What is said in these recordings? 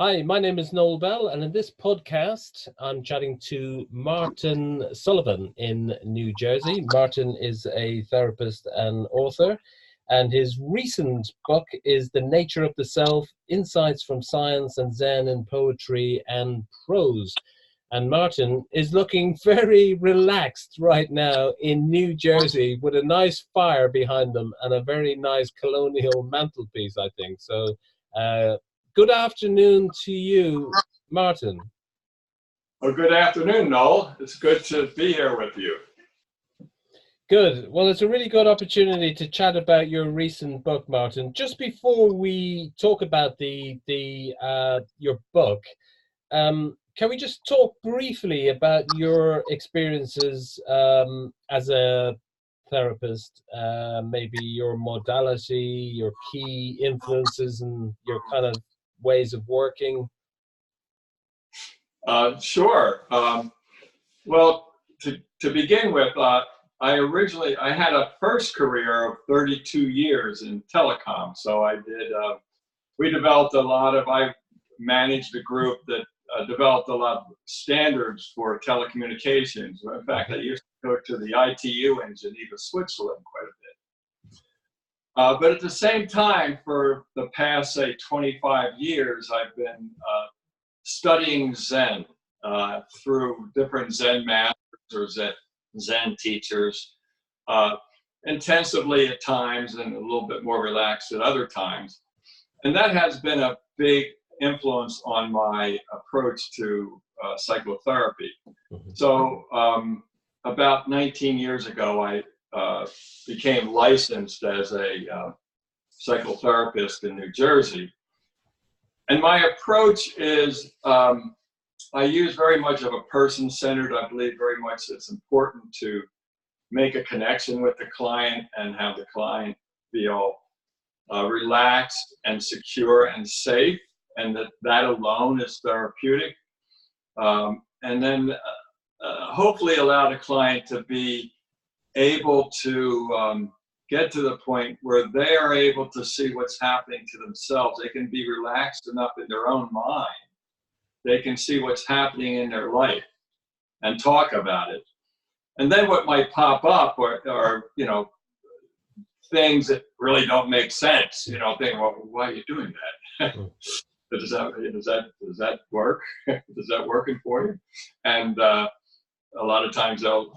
Hi, my name is Noel Bell, and in this podcast, I'm chatting to Martin Sullivan in New Jersey. Martin is a therapist and author, and his recent book is The Nature of the Self, Insights from Science and Zen in Poetry and Prose. And Martin is looking very relaxed right now in New Jersey with a nice fire behind them and a very nice colonial mantelpiece, I think. So, good afternoon to you, Martin. Well, good afternoon, Noel. It's good to be here with you. Good. Well, it's a really good opportunity to chat about your recent book, Martin. Just before we talk about your book, can we just talk briefly about your experiences as a therapist, maybe your modality, your key influences, and your kind of ways of working? Sure. Well, to begin with, I had a first career of 32 years in telecom. So I managed a group that developed a lot of standards for telecommunications. In fact, I used to go to the ITU in Geneva, Switzerland quite a bit. But at the same time, for the past, say, 25 years, I've been studying Zen through different Zen masters or Zen teachers, intensively at times and a little bit more relaxed at other times. And that has been a big influence on my approach to psychotherapy. So about 19 years ago, I became licensed as a psychotherapist in New Jersey. And my approach is, I use very much of a person-centered. I believe very much it's important to make a connection with the client and have the client feel relaxed and secure and safe, and that alone is therapeutic. And then hopefully allow the client to be able to get to the point where they are able to see what's happening to themselves. They can be relaxed enough in their own mind. They can see what's happening in their life and talk about it. And then what might pop up are things that really don't make sense. Thinking, well, why are you doing that? Does that work? Is that working for you? And a lot of times they'll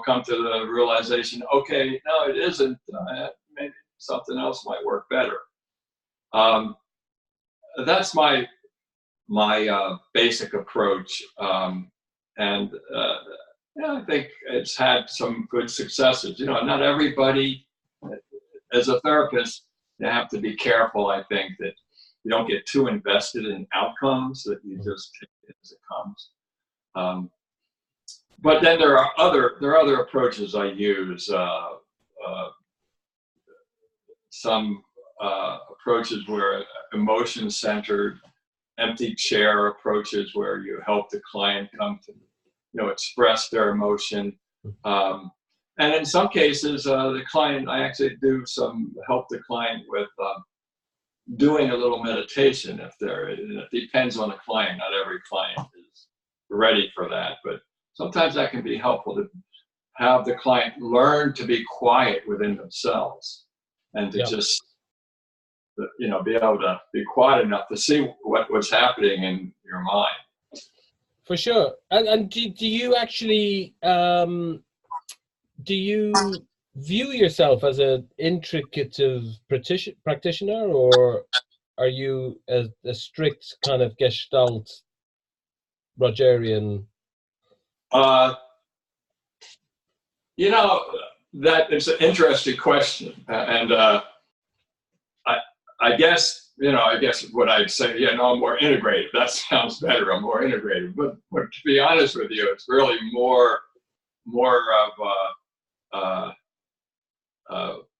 come to the realization, okay, no, it isn't. Maybe something else might work better. That's my basic approach, and I think it's had some good successes. Not everybody, as a therapist, you have to be careful. I think that you don't get too invested in outcomes, that you just take it as it comes. But then there are other approaches I use. Some approaches where emotion-centered, empty chair approaches where you help the client come to, express their emotion. And in some cases, I actually help the client with doing a little meditation. It depends on the client. Not every client is ready for that, but sometimes that can be helpful to have the client learn to be quiet within themselves and to just, be able to be quiet enough to see what's happening in your mind. For sure. And do you actually, do you view yourself as an integrative practitioner, or are you a strict kind of Gestalt Rogerian? That is an interesting question, and I guess what I'd say, I'm more integrated. That sounds better. I'm more integrated, but to be honest with you, it's really more of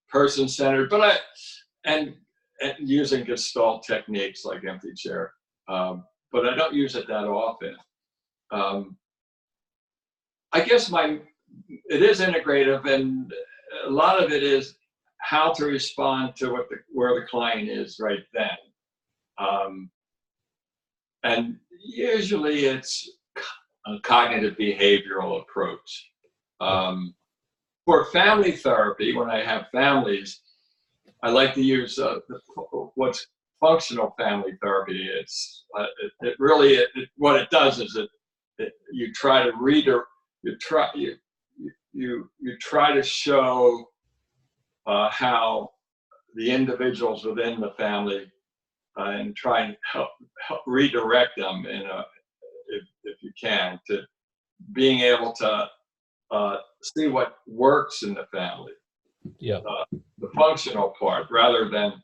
person-centered. But and using Gestalt techniques like empty chair, but I don't use it that often. I guess it is integrative, and a lot of it is how to respond to where the client is right then. and usually it's a cognitive behavioral approach. For family therapy, when I have families, I like to use what's functional family therapy. It's it really what it does is you try to you try to show how the individuals within the family and try and help redirect them if you can, to being able to see what works in the family. Yeah. The functional part, rather than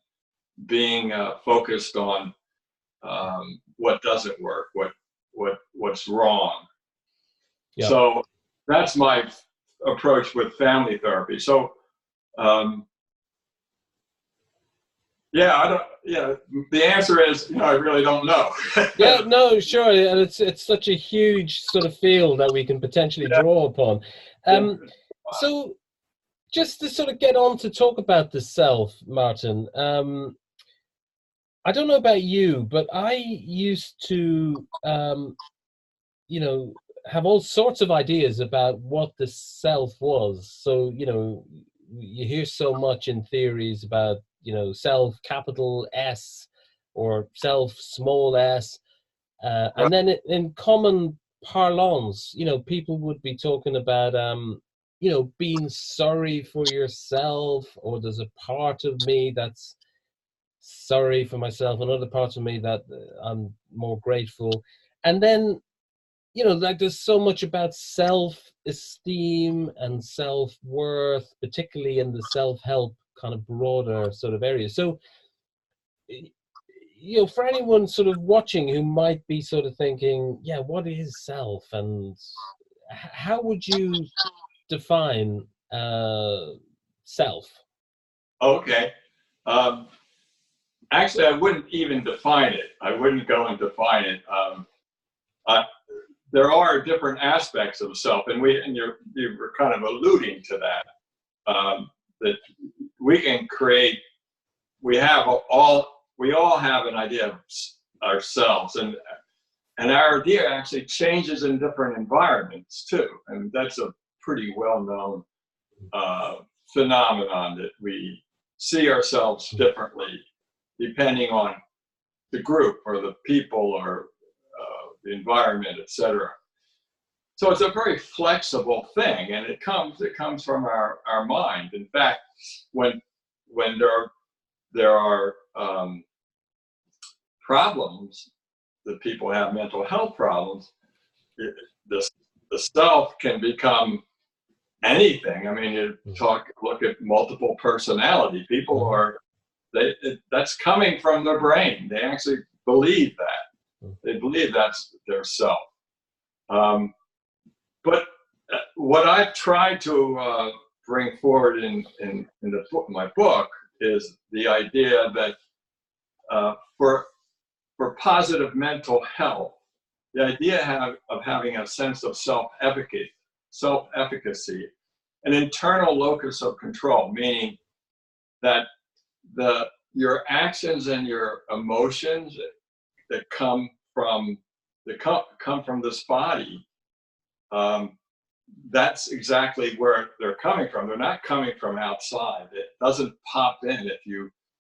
being focused on what doesn't work, what's wrong. Yeah. So that's my approach with family therapy. So the answer is, I really don't know. Yeah, no, sure, and it's such a huge sort of field that we can potentially draw upon. So just to sort of get on to talk about the self, Martin, I don't know about you, but I used to, have all sorts of ideas about what the self was. So, you hear so much in theories about, self capital S or self small s. And then in common parlance, people would be talking about, being sorry for yourself, or there's a part of me that's sorry for myself, another part of me that I'm more grateful. And then, like there's so much about self-esteem and self-worth, particularly in the self-help kind of broader sort of area. So, for anyone sort of watching who might be sort of thinking, yeah, what is self, and how would you define self? Okay. Actually, I wouldn't even define it. I wouldn't go and define it. There are different aspects of self, and you were kind of alluding to that. That we can create. We all have an idea of ourselves, and our idea actually changes in different environments too. And that's a pretty well-known phenomenon, that we see ourselves differently depending on the group or the people or the environment, etc. So it's a very flexible thing, and it comes from our mind. In fact, when there are problems, that people have mental health problems, the self can become anything. I mean, look at multiple personality. People that's coming from their brain. They actually believe that. They believe that's their self. But what I've tried to bring forward in my book is the idea that for positive mental health, the idea of having a sense of self-efficacy, an internal locus of control, meaning that your actions and your emotions that come from this body, that's exactly where they're coming from. They're not coming from outside. It doesn't pop in if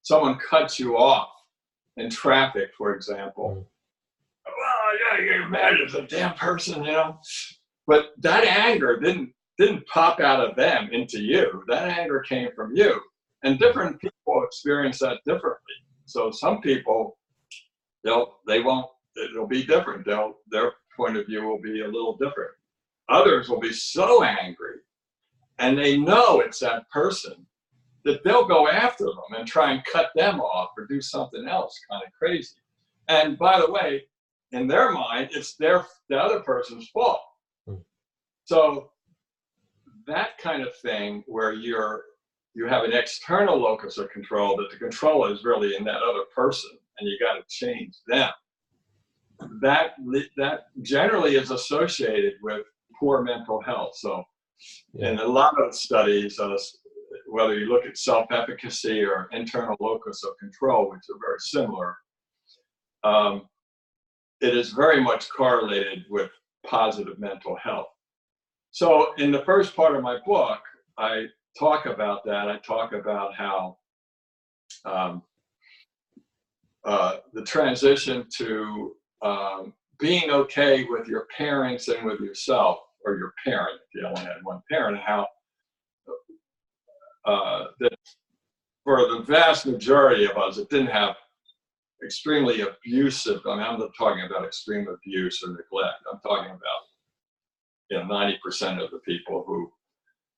someone cuts you off in traffic, for example. Oh yeah, you're mad as a damn person, But that anger didn't pop out of them into you. That anger came from you. And different people experience that differently. So some people, it'll be different. Their point of view will be a little different. Others will be so angry, and they know it's that person, that they'll go after them and try and cut them off or do something else kind of crazy. And by the way, in their mind, it's the other person's fault. So that kind of thing, where you have an external locus of control, that the control is really in that other person, and you got to change them. That generally is associated with poor mental health. So in a lot of studies, whether you look at self-efficacy or internal locus of control, which are very similar, it is very much correlated with positive mental health. So in the first part of my book, I talk about that. I talk about how the transition to being okay with your parents and with yourself, or your parent, if you only had one parent, how that for the vast majority of us, it didn't have extremely abusive, I mean, I'm not talking about extreme abuse or neglect. I'm talking about, 90% of the people who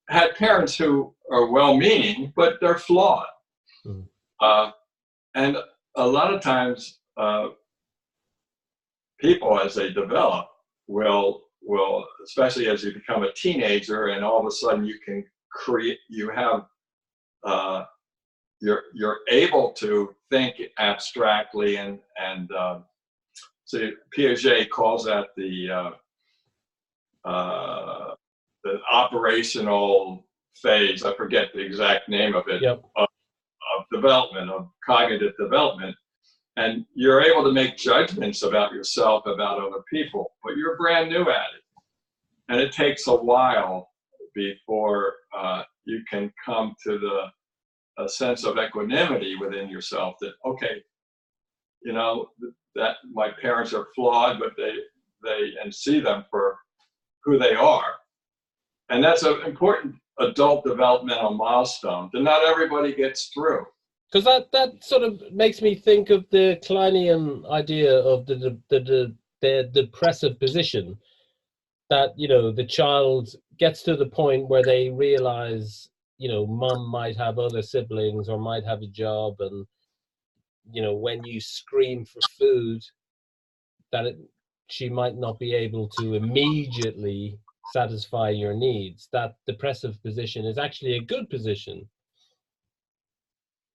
had parents who are well-meaning, but they're flawed. Mm. And a lot of times, people, as they develop, will, especially as you become a teenager, and all of a sudden you're able to think abstractly, and so Piaget calls that the operational phase. I forget the exact name of it. Yep. of development, of cognitive development, and you're able to make judgments about yourself, about other people, but you're brand new at it, and it takes a while before you can come to a sense of equanimity within yourself, that okay, that my parents are flawed, but they and see them for who they are. And that's an important adult developmental milestone that not everybody gets through. Because that sort of makes me think of the Kleinian idea of the depressive position, that the child gets to the point where they realize mom might have other siblings or might have a job, and when you scream for food, that she might not be able to immediately satisfy your needs. That depressive position is actually a good position.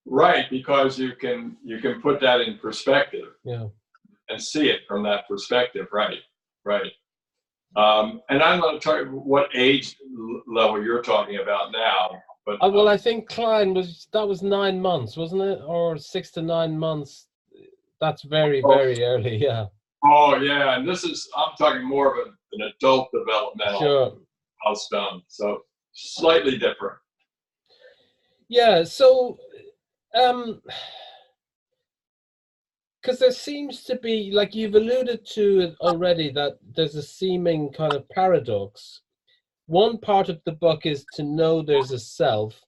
Right, because you can put that in perspective. Yeah. And see it from that perspective. Right. And I'm not talking what age level you're talking about now, but well, I think Klein was 9 months, wasn't it, or 6 to 9 months? That's very early. Yeah. Oh yeah, and I'm talking more of an adult developmental milestone, so slightly different. Yeah. So, because there seems to be, like you've alluded to it already, that there's a seeming kind of paradox. One part of the book is to know there's a self.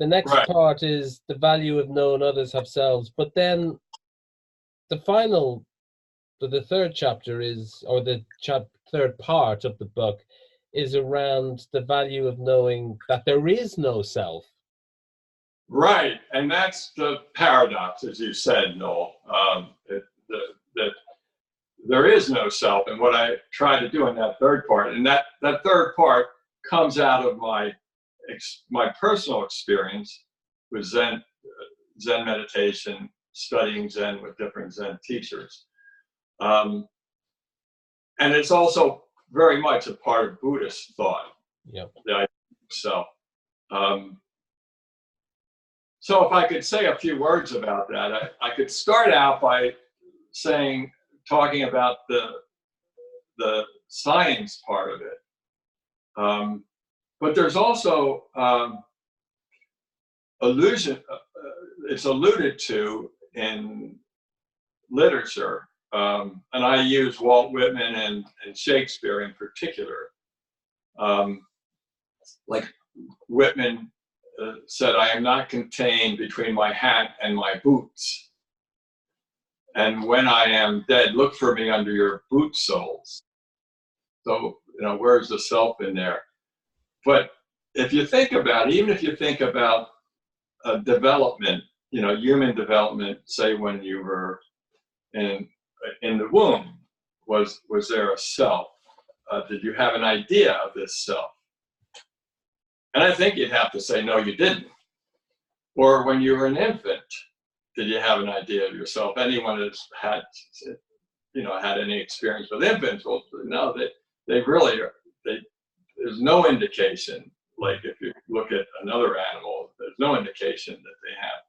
The next part is the value of knowing others have selves. But then the third chapter is, or the third part of the book is around the value of knowing that there is no self. Right, and that's the paradox, as you said, Noel, that there is no self. And what I try to do in that third part, and that third part comes out of my personal experience with Zen meditation, studying Zen with different Zen teachers. And it's also very much a part of Buddhist thought, the idea of self. So if I could say a few words about that, I could start out by talking about the science part of it. But there's also it's alluded to in literature, and I use Walt Whitman and Shakespeare in particular. Like Whitman said, "I am not contained between my hat and my boots. And when I am dead, look for me under your boot soles." So, where's the self in there? But if you think about it, even if you think about development, human development, say when you were in the womb, was there a self? Did you have an idea of this self? And I think you'd have to say, no, you didn't. Or when you were an infant, did you have an idea of yourself? Anyone that's had any experience with infants will know that there's no indication. Like if you look at another animal, there's no indication that they have.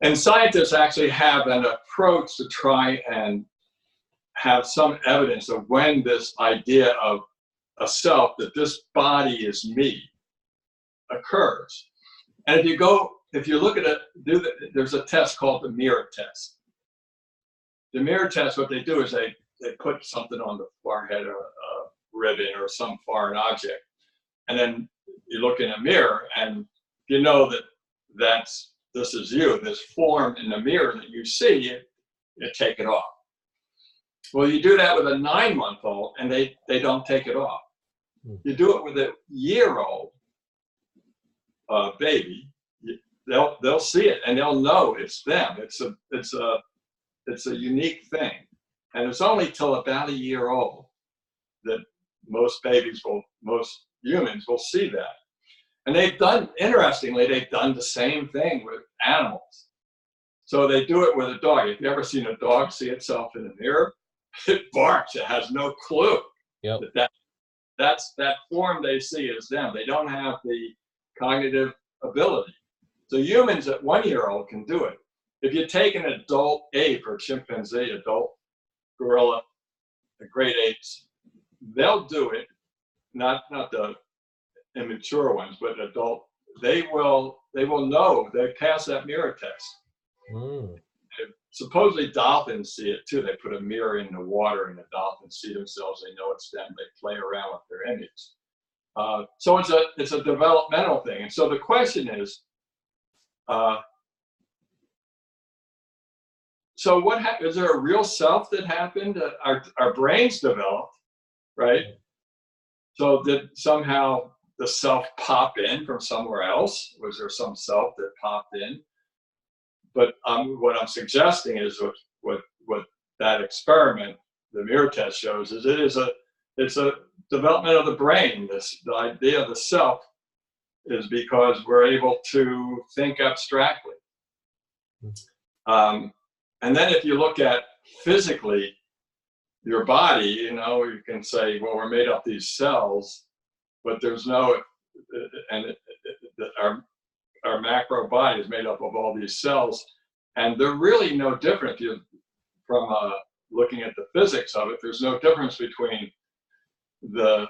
And scientists actually have an approach to try and have some evidence of when this idea of a self, that this body is me, occurs. And if you look at it, there's a test called the mirror test. The mirror test, what they do is they put something on the forehead, or a ribbon or some foreign object, and then you look in a mirror, and you know that this is you, this form in the mirror that you see, you take it off. Well, you do that with a 9-month-old, and they don't take it off. You do it with a year-old baby, they'll see it and they'll know it's them. It's a unique thing, and it's only till about a year old that most humans will see that. And interestingly, they've done the same thing with animals. So they do it with a dog. Have you ever seen a dog see itself in the mirror? It barks. It has no clue. Yep. That form they see is them. They don't have the cognitive ability. So humans at 1-year-old can do it. If you take an adult ape or chimpanzee, adult gorilla, the great apes, they'll do it. Not the immature ones, but adult. They will know. They pass that mirror test. Supposedly dolphins see it too. They put a mirror in the water and the dolphins see themselves. They know it's them. They play around with their image. So it's a developmental thing. And so the question is, so what happened? Is there a real self that happened? Our brains developed, right? So did somehow the self pop in from somewhere else? Was there some self that popped in? But what I'm suggesting is what that experiment, the mirror test, shows is it's a development of the brain. The idea of the self is because we're able to think abstractly. And then if you look at physically your body, you can say, well, we're made up these cells, but there's no, our macro body is made up of all these cells, and they're really no different. From looking at the physics of it, there's no difference between the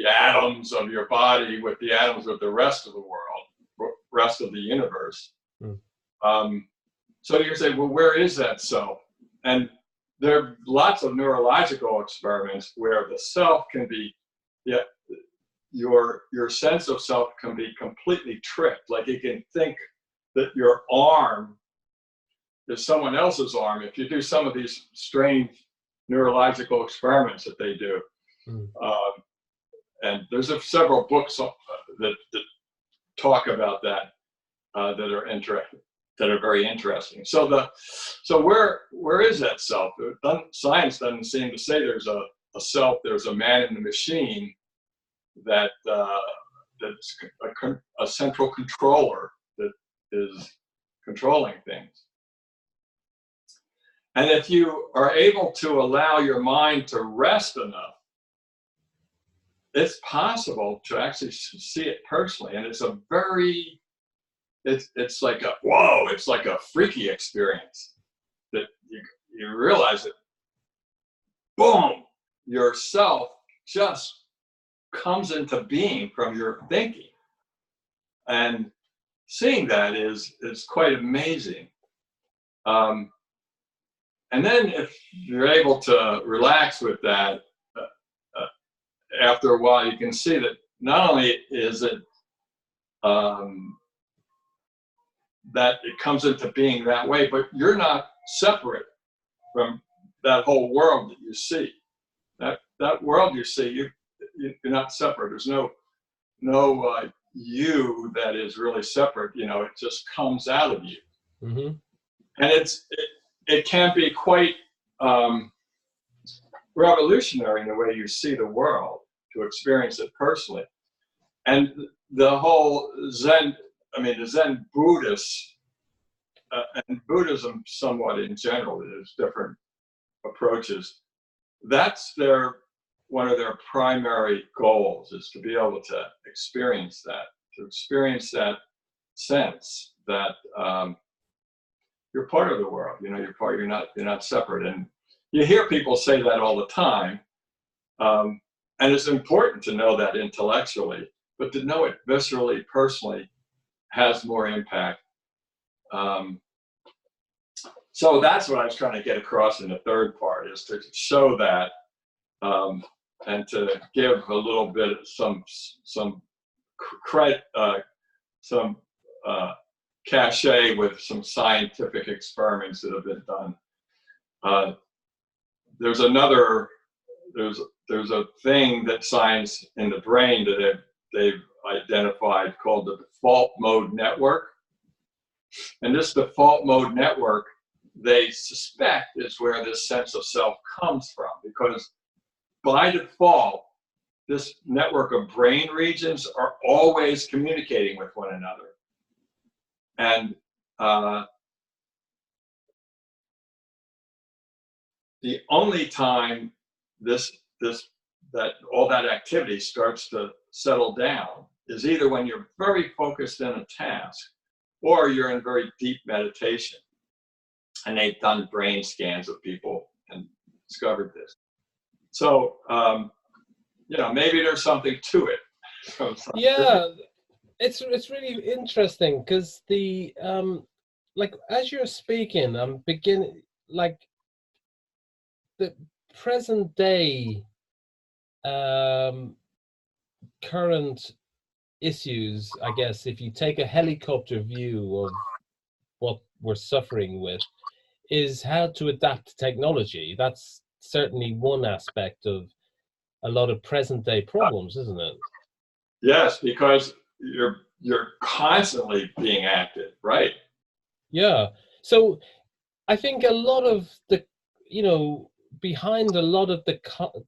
atoms of your body with the atoms of the rest of the world, rest of the universe. So you say, well, where is that self? And there are lots of neurological experiments where the self can be, your sense of self can be completely tricked. Like you can think that your arm is someone else's arm if you do some of these strange neurological experiments that they do. And there's several books that talk about that that are very interesting. So where is that self? Science doesn't seem to say there's a self. There's a man in the machine that's a central controller that is controlling things. And if you are able to allow your mind to rest enough, it's possible to actually see it personally. And it's it's like it's like a freaky experience that you realize that, boom, yourself just comes into being from your thinking. And seeing that is quite amazing. And then if you're able to relax with that, after a while, you can see that not only is it that it comes into being that way, but you're not separate from that whole world that you see. That world you see, you're not separate. There's no you that is really separate. It just comes out of you. And it can be quite revolutionary in the way you see the world, to experience it personally. And the whole Zen, the Zen Buddhists, and Buddhism somewhat in general, there's different approaches. That's one of their primary goals, is to be able to experience that sense that you're part of the world. You're not separate. And you hear people say that all the time. And it's important to know that intellectually, but to know it viscerally, personally, has more impact. So that's what I was trying to get across in the third part, is to show that, and to give a little bit of some credit, some cachet with some scientific experiments that have been done. There's a thing that science in the brain that they've identified called the default mode network. And this default mode network, they suspect, is where this sense of self comes from, because by default, this network of brain regions are always communicating with one another. And the only time that all that activity starts to settle down is either when you're very focused in a task, or you're in very deep meditation. And they've done brain scans of people and discovered this. So, maybe there's something to it. Yeah, it's really interesting, because the like, as you're speaking, I'm beginning, like, the present day current issues, I guess, if you take a helicopter view of what we're suffering with, is how to adapt to technology. That's certainly one aspect of a lot of present day problems, isn't it? Yes, because you're constantly being acted, right? Yeah. So I think a lot of the, behind a lot of the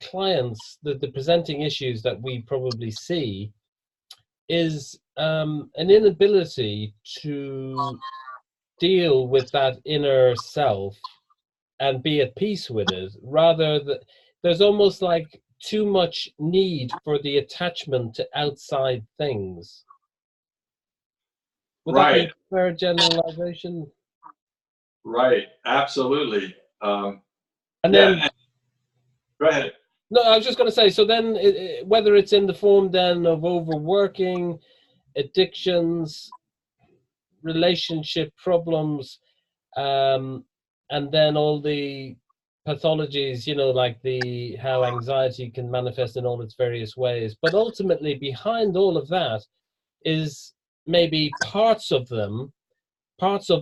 clients, the presenting issues that we probably see is an inability to deal with that inner self and be at peace with it. Rather, there's almost like too much need for the attachment to outside things. Would that be a fair generalization? Right, absolutely. And then, go ahead. No, I was just going to say, so then whether it's in the form then of overworking, addictions, relationship problems, and then all the pathologies, like how anxiety can manifest in all its various ways. But ultimately, behind all of that is maybe parts of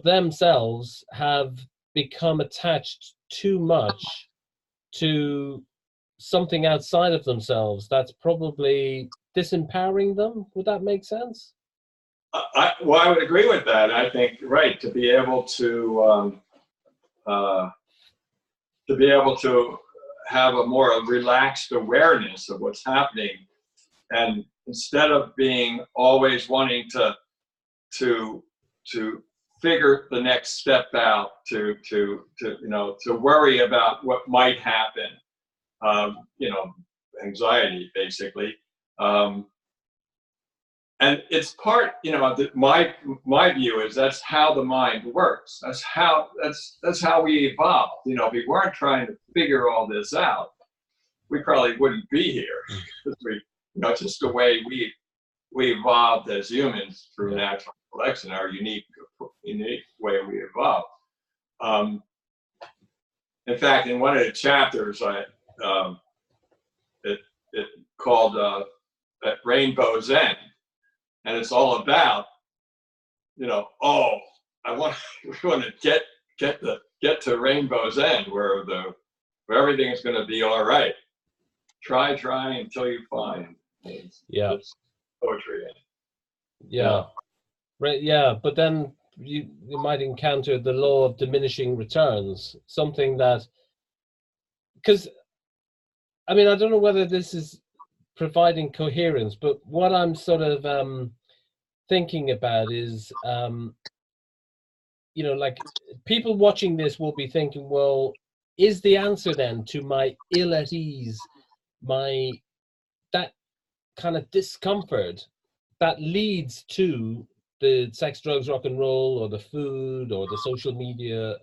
themselves have become attached too much to something outside of themselves that's probably disempowering them. Would that make sense? I would agree with that. I think, right, to be able to have a more relaxed awareness of what's happening, and instead of being always wanting to figure the next step out, to worry about what might happen, anxiety basically. And it's part, my view is that's how the mind works. That's how we evolved. If we weren't trying to figure all this out, we probably wouldn't be here. Just the way we evolved as humans through natural selection, our unique way we evolved. In fact, in one of the chapters, it called at Rainbow's End. And it's all about, we want to get to Rainbow's End, where everything is going to be all right. Try until you find. It's poetry. Yeah. Right. Yeah. But then you might encounter the law of diminishing returns, something that, because, I don't know whether this is providing coherence, but what I'm sort of thinking about is, like, people watching this will be thinking, well, is the answer then to my ill at ease, that kind of discomfort that leads to the sex, drugs, rock and roll, or the food, or the social media,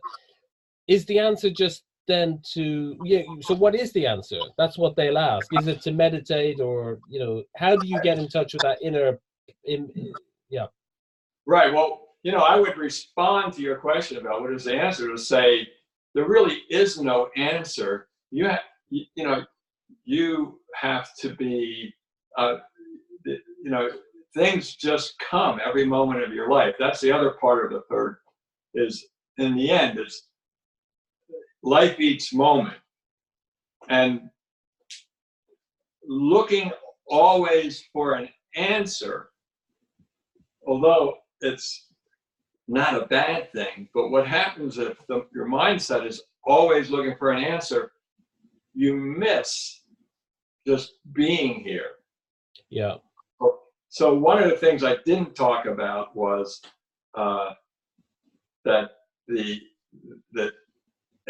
is the answer just then to, yeah, so what is the answer? That's what they'll ask. Is it to meditate, or, you know, how do you get in touch with that inner, yeah. Right. Well, you know, I would respond to your question about what is the answer to say there really is no answer. You know, you have to be, you know, things just come every moment of your life. That's the other part of the third, is in the end, it's life each moment. And looking always for an answer, although it's not a bad thing, but what happens if your mindset is always looking for an answer, you miss just being here. Yeah. So one of the things I didn't talk about was that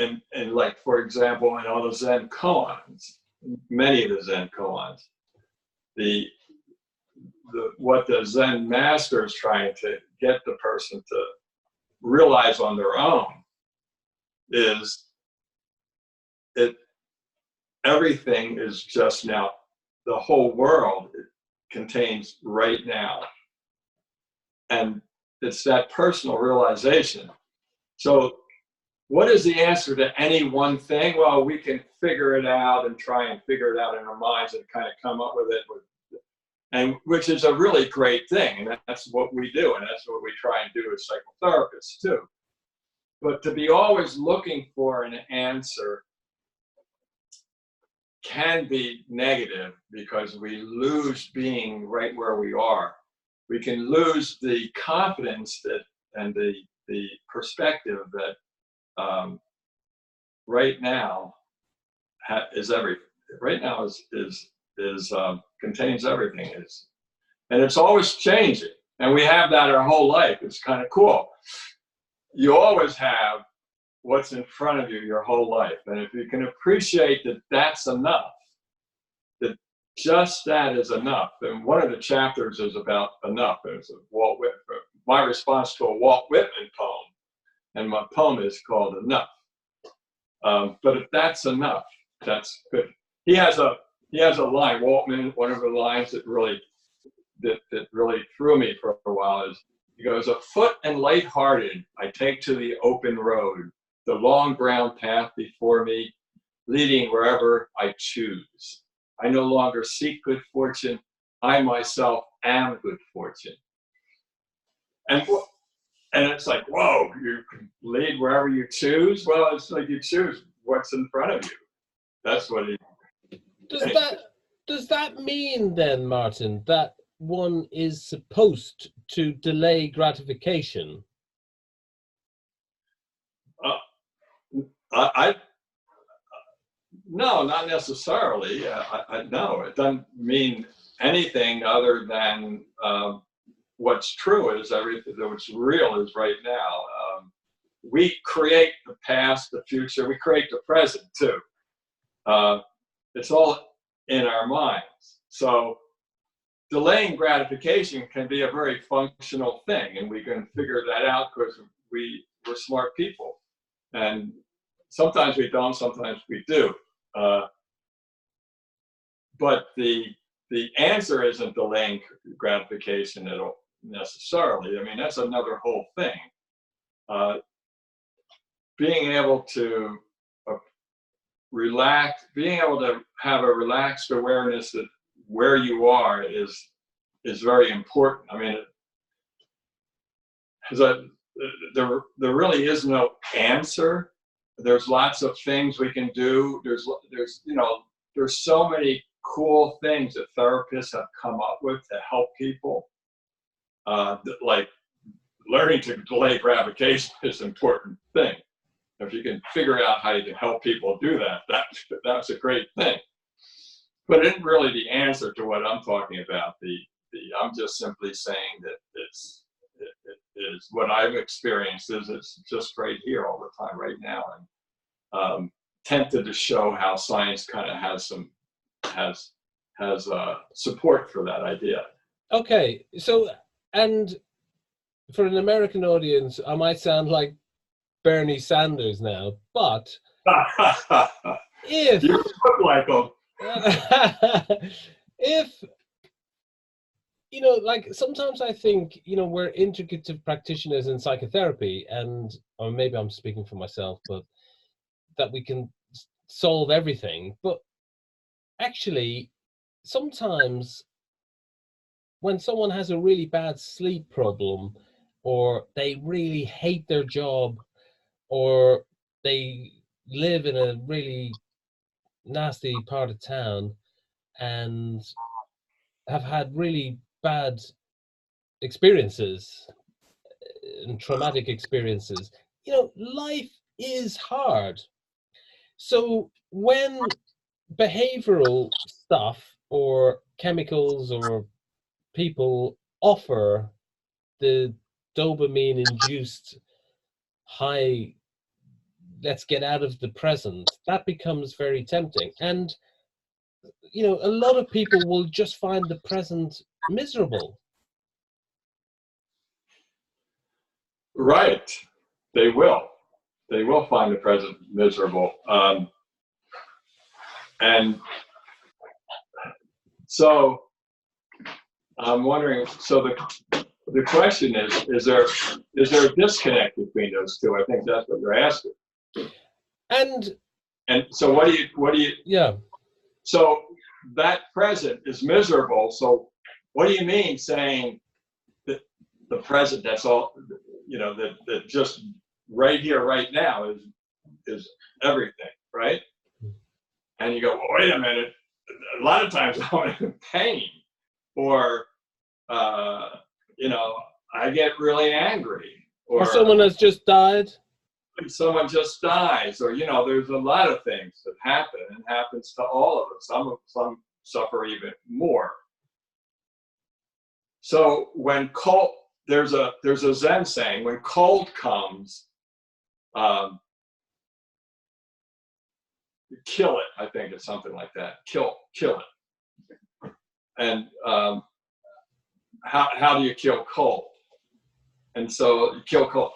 and like, for example, in all the Zen koans, many of the Zen koans, what the Zen master is trying to get the person to realize on their own is everything is just now. The whole world contains right now, and it's that personal realization. So what is the answer to any one thing? Well, we can figure it out and try and figure it out in our minds and kind of come up with it, and which is a really great thing, and that's what we do, and that's what we try and do as psychotherapists too. But to be always looking for an answer can be negative, because we lose being right where we are. We can lose the confidence that and the perspective that right now is everything. Right now is contains everything. And it's always changing. And we have that our whole life. It's kind of cool. You always have what's in front of you your whole life. And if you can appreciate that that's enough, that just that is enough. And one of the chapters is about enough. And it's a Walt Whitman, my response to a Walt Whitman poem. And my poem is called Enough. But if that's enough, that's good. He has a line, Waltman, one of the lines that really threw me for a while is, he goes, "Afoot and lighthearted, I take to the open road, the long brown path before me, leading wherever I choose. I no longer seek good fortune, I myself am good fortune." And it's like, whoa, you can lead wherever you choose? Well, it's like you choose what's in front of you. That's what he... Does that mean then, Martin, that one is supposed to delay gratification? No, not necessarily. No, it doesn't mean anything other than what's true is everything. What's real is right now. We create the past, the future. We create the present too. It's all in our minds. So delaying gratification can be a very functional thing, and we can figure that out because we're smart people. And sometimes we don't, sometimes we do. But the answer isn't delaying gratification at all necessarily. I mean, that's another whole thing. Being able to relax, being able to have a relaxed awareness that where you are is very important. I mean, there really is no answer. There's lots of things we can do. There's so many cool things that therapists have come up with to help people. Like learning to delay gratification is an important thing. If you can figure out how you can help people do that, that's a great thing. But it isn't really the answer to what I'm talking about. I'm just simply saying that it is what I've experienced is it's just right here all the time right now, and tempted to show how science kind of has support for that idea. Okay, so, and for an American audience, I might sound like Bernie Sanders now, but if you look like him. if you know, like sometimes I think, you know, we're integrative practitioners in psychotherapy, and or maybe I'm speaking for myself, but that we can solve everything. But actually, sometimes when someone has a really bad sleep problem, or they really hate their job, or they live in a really nasty part of town and have had really bad experiences and traumatic experiences, you know, life is hard. So when behavioral stuff or chemicals or people offer the dopamine induced high, let's get out of the present, that becomes very tempting. And you know, a lot of people will just find the present miserable. Right. They will. They will find the present miserable. And so I'm wondering, so the question is there a disconnect between those two? I think that's what you're asking. And so what do you yeah. So that present is miserable. So what do you mean saying that the present, that's all, you know, that just right here, right now is everything, right? And you go, well, wait a minute. A lot of times I'm in pain, or you know, I get really angry, Or someone has just died. Someone just dies, or you know, there's a lot of things that happen, and happens to all of us. Some suffer even more. So when cold, there's a Zen saying, when cold comes, kill it. I think it's something like that. Kill it. And how do you kill cold? And so you kill cold.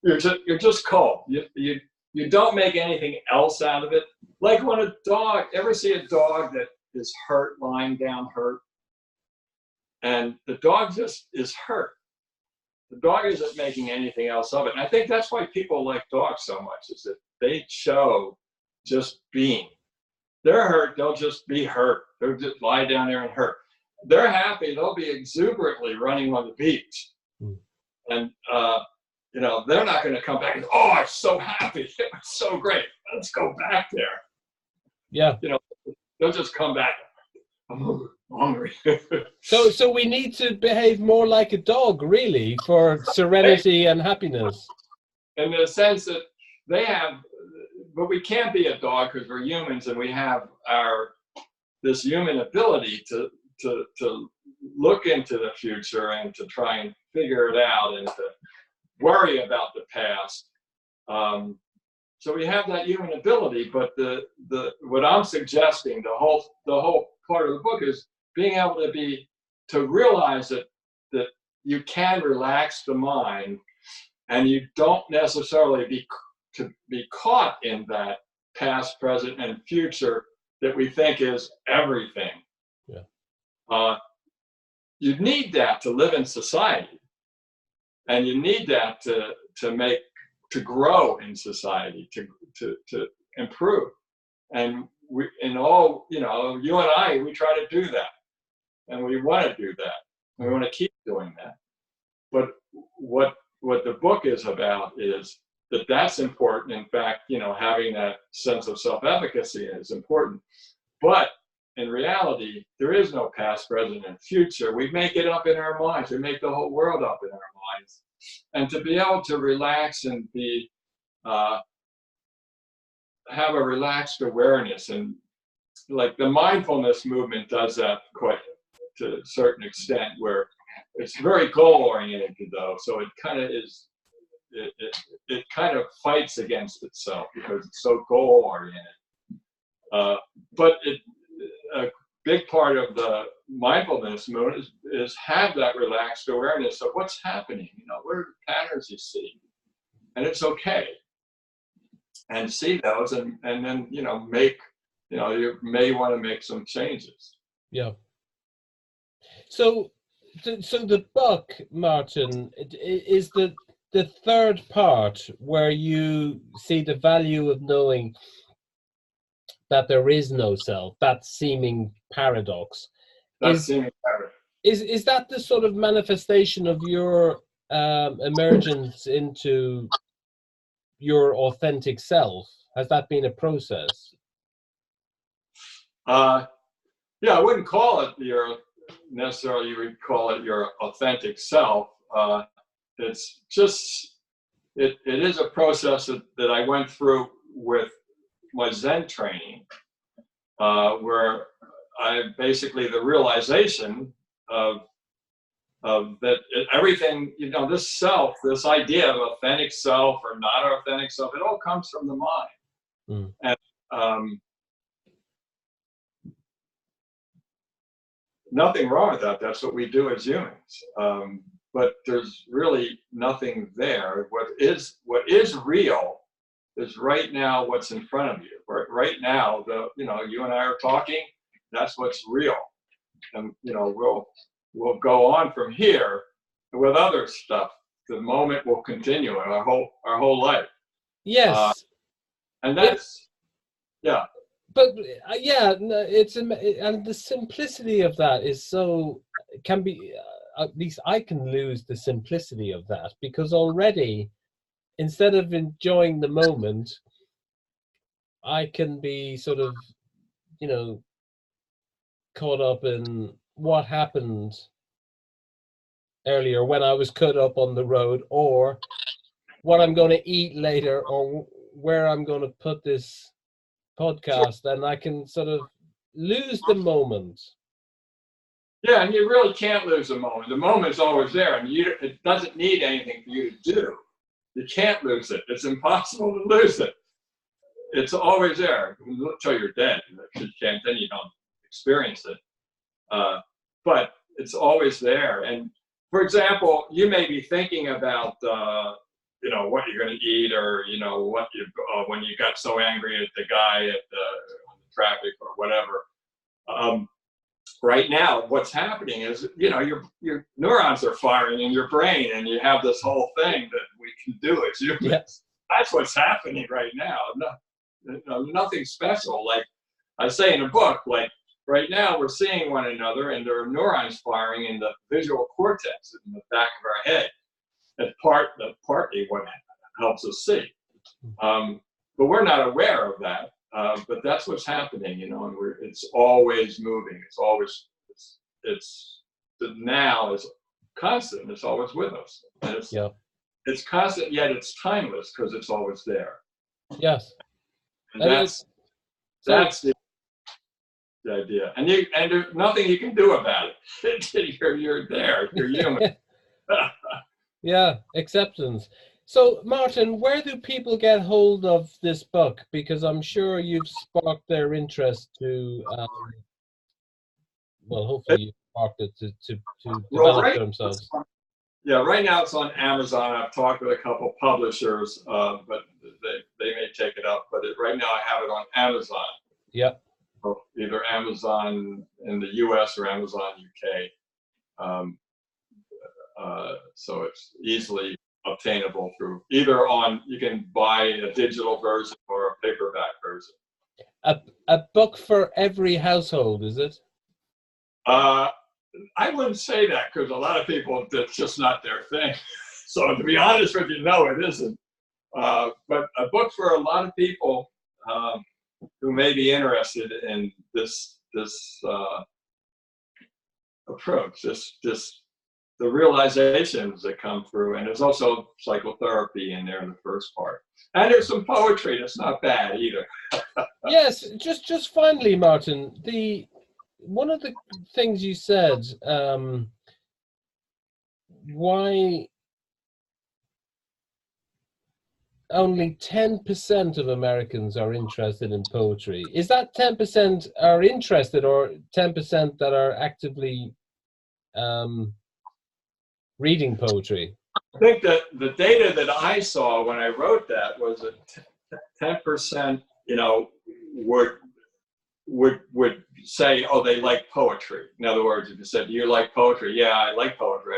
You're just cold. You don't make anything else out of it. Like when a dog, ever see a dog that is hurt, lying down hurt, and the dog just is hurt. The dog isn't making anything else of it. And I think that's why people like dogs so much, is that they show just being. They're hurt, they'll just be hurt. They'll just lie down there and hurt. They're happy, they'll be exuberantly running on the beach. And you know, they're not going to come back and, oh, I'm so happy, it was so great, let's go back there. Yeah. You know, they'll just come back, I'm hungry. So we need to behave more like a dog, really, for serenity and happiness. In the sense that they have, but we can't be a dog because we're humans, and we have this human ability to look into the future and to try and figure it out and to worry about the past. So we have that human ability, but what I'm suggesting, the whole part of the book, is being able to realize that you can relax the mind, and you don't necessarily be caught in that past, present, and future that we think is everything. Yeah. You need that to live in society, and you need that to grow in society, to improve. And we, in all, you know, you and I, we try to do that, and we want to do that, and we want to keep doing that. But what the book is about is that's important. In fact, you know, having that sense of self-efficacy is important. But in reality, there is no past, present, and future. We make it up in our minds. We make the whole world up in our minds. And to be able to relax and have a relaxed awareness, and like the mindfulness movement does that quite to a certain extent, where it's very goal-oriented though. So it kind of is. It kind of fights against itself because it's so goal-oriented. But a big part of the mindfulness movement is have that relaxed awareness of what's happening. You know, what are the patterns you see? and it's okay. And see those, and then make, you may want to make some changes. Yeah. So the book, Martin, is the third part where you see the value of knowing that there is no self, that seeming paradox. Is that the sort of manifestation of your emergence into your authentic self? Has that been a process? Yeah, I wouldn't call it necessarily, you would call it your authentic self. It's just, it is a process that I went through with my Zen training, where I basically, the realization of that everything, this self, this idea of authentic self or not authentic self, it all comes from the mind. And nothing wrong with that. That's what we do as humans. But there's really nothing there. What is real is right now what's in front of you. Right now, you and I are talking. That's what's real, and we'll go on from here with other stuff. The moment will continue in our whole life. Yes, and that's yeah. But yeah, and the simplicity of that is can be. At least I can lose the simplicity of that, because already, instead of enjoying the moment, I can be sort of, caught up in what happened earlier when I was cut up on the road, or what I'm going to eat later, or where I'm going to put this podcast, and I can sort of lose the moment. Yeah, and you really can't lose the moment. The moment's always there, and it doesn't need anything for you to do. You can't lose it. It's impossible to lose it. It's always there until you're dead. If you can't, then you don't experience it. But it's always there. And for example, you may be thinking about what you're going to eat, or what when you got so angry at the guy at on the traffic or whatever. Right now, what's happening is, your neurons are firing in your brain, and you have this whole thing that we can do as humans. Yes. That's what's happening right now. Nothing special. Like I say in the book, like right now we're seeing one another, and there are neurons firing in the visual cortex in the back of our head. That's partly what helps us see. But we're not aware of that. But that's what's happening, and it's always moving. The now is constant. It's always with us. And it's constant, yet it's timeless, because it's always there. Yes. And that's the idea. And there's nothing you can do about it. You're there. You're human. Yeah, acceptance. So, Martin, where do people get hold of this book? Because I'm sure you've sparked their interest to, hopefully you've sparked it to develop themselves. Right now it's on Amazon. I've talked with a couple publishers, but they may take it up. But right now I have it on Amazon. Yeah. So either Amazon in the US or Amazon UK. So it's easily obtainable through either you can buy a digital version or a paperback version. A book for every household, is it? I wouldn't say that, because a lot of people, that's just not their thing. So to be honest with you, no, it isn't. But a book for a lot of people who may be interested in this approach, the realizations that come through. And there's also psychotherapy in there in the first part. And there's some poetry that's not bad either. Yes, just finally, Martin, one of the things you said, why only 10% of Americans are interested in poetry. Is that 10% are interested, or 10% that are actively reading poetry? I think that the data that I saw when I wrote that was that 10%, would say, oh, they like poetry. In other words, if you said, do you like poetry? Yeah, I like poetry.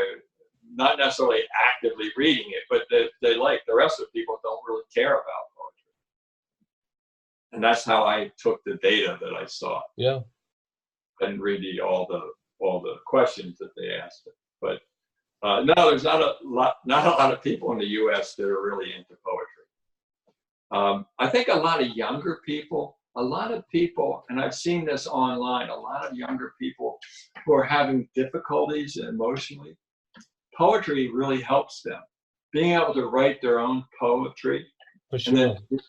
Not necessarily actively reading it, but they like. The rest of the people don't really care about poetry. And that's how I took the data that I saw. Yeah. I didn't read all the questions that they asked. But no, there's not a lot of people in the U.S. that are really into poetry. I think a lot of younger people, and I've seen this online, a lot of younger people who are having difficulties emotionally, poetry really helps them. Being able to write their own poetry For sure. and then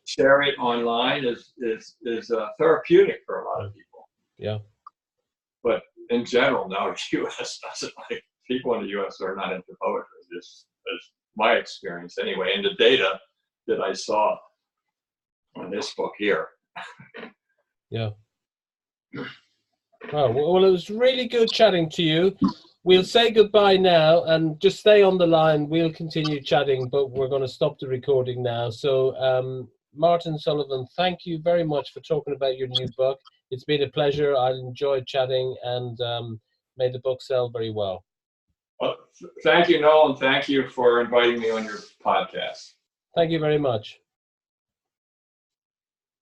share it online is therapeutic for a lot of people. Yeah. But in general, now the U.S. doesn't like, people in the U.S. are not into poetry. This is my experience anyway, and the data that I saw on this book here. Yeah. Oh, well, it was really good chatting to you. We'll say goodbye now and just stay on the line. We'll continue chatting, but we're going to stop the recording now. So, Martin Sullivan, thank you very much for talking about your new book. It's been a pleasure. I enjoyed chatting and made the book sell very well. Well, thank you, Noel, and thank you for inviting me on your podcast. Thank you very much.